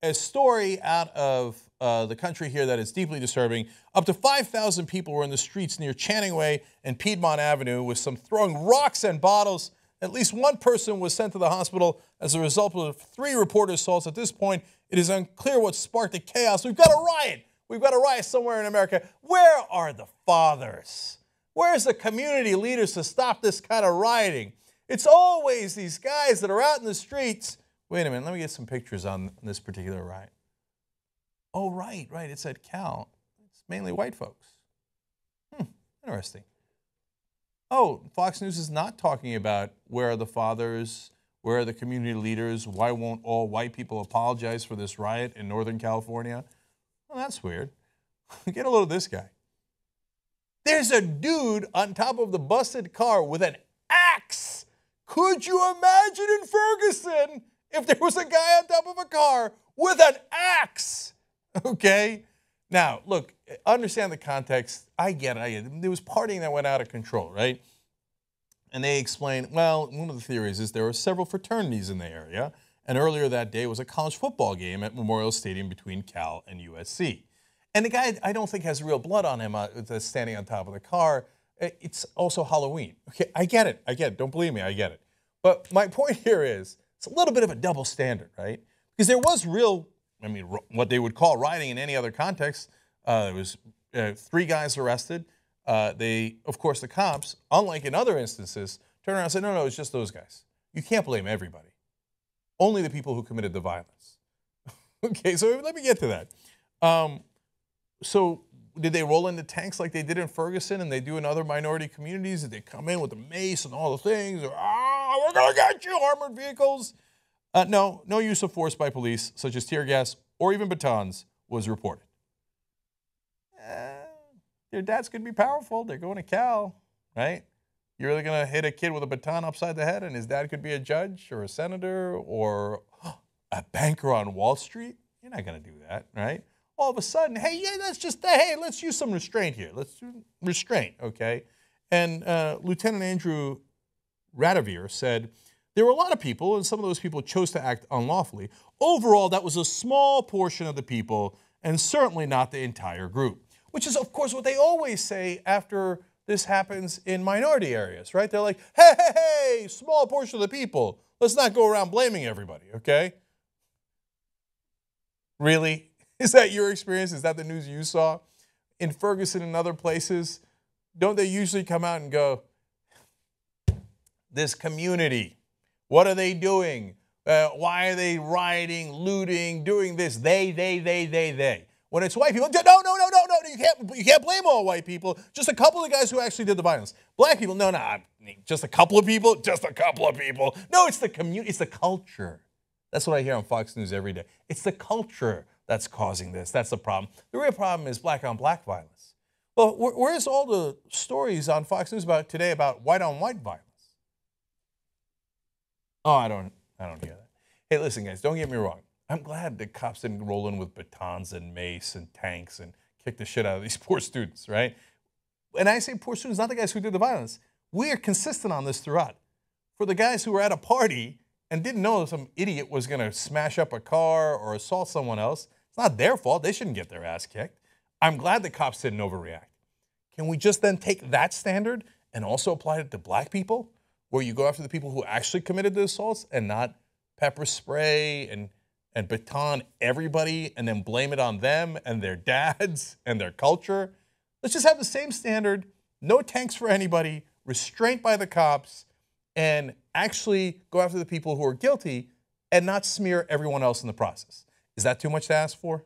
a story out of the country here that is deeply disturbing. Up to 5,000 people were in the streets near Channing Way and Piedmont Avenue, with some throwing rocks and bottles. At least one person was sent to the hospital as a result of 3 reported assaults. At this point, it is unclear what sparked the chaos. We've got a riot. We've got a riot somewhere in America. Where are the fathers? Where's the community leaders to stop this kind of rioting? It's always these guys that are out in the streets. Wait a minute, let me get some pictures on this particular riot. Oh, right, it's at Cal. It's mainly white folks. Interesting. Oh, Fox News is not talking about where are the fathers, where are the community leaders, why won't all white people apologize for this riot in Northern California? Well, that's weird. Get a load of this guy. There's a dude on top of the busted car with an axe. Could you imagine in Ferguson if there was a guy on top of a car with an axe? Okay? Now, look, understand the context. I get it. There was partying that went out of control, right? And they explained, well, one of the theories is there were several fraternities in the area, and earlier that day was a college football game at Memorial Stadium between Cal and USC. And the guy, I don't think, has real blood on him that's standing on top of the car. It's also Halloween. Okay, I get it. Don't believe me, I get it. But my point here is, it's a little bit of a double standard, right? Because there was real, what they would call rioting in any other context. There was 3 guys arrested. Of course, the cops, unlike in other instances, turned around and said, no, it's just those guys. You can't blame everybody. Only the people who committed the violence. Okay, so let me get to that. So did they roll into tanks like they did in Ferguson and they do in other minority communities? Did they come in with a mace and all the things? Or, we're going to get you, armored vehicles. No use of force by police, such as tear gas or even batons, was reported. Their dads could be powerful. They're going to Cal, right? You're really going to hit a kid with a baton upside the head and his dad could be a judge or a senator or a banker on Wall Street? You're not going to do that, right? All of a sudden, let's use some restraint here. Let's do restraint, okay? And Lieutenant Andrew Radavir said, there were a lot of people, and some of those people chose to act unlawfully. Overall, that was a small portion of the people, and certainly not the entire group, which is, of course, what they always say after this happens in minority areas, right? They're like, hey, small portion of the people. Let's not go around blaming everybody, okay? Really? Is that your experience? Is that the news you saw? In Ferguson and other places, don't they usually come out and go, this community, what are they doing? Why are they rioting, looting, doing this? They. When it's white people, no, you can't blame all white people. Just a couple of guys who actually did the violence. Black people, no, just a couple of people, No, it's the community, it's the culture. That's what I hear on Fox News every day. It's the culture that's causing this. That's the problem. The real problem is black on black violence. Well, where's all the stories on Fox News today about white on white violence? Oh, I don't hear that. Hey, listen, guys, don't get me wrong. I'm glad the cops didn't roll in with batons and mace and tanks and kick the shit out of these poor students, right? And I say poor students, not the guys who did the violence. We are consistent on this throughout. For the guys who were at a party and didn't know some idiot was going to smash up a car or assault someone else, it's not their fault. They shouldn't get their ass kicked. I'm glad the cops didn't overreact. Can we just then take that standard and also apply it to black people, where you go after the people who actually committed the assaults and not pepper spray and baton everybody and then blame it on them and their dads and their culture? Let's just have the same standard, no tanks for anybody, restraint by the cops, and actually go after the people who are guilty and not smear everyone else in the process. Is that too much to ask for?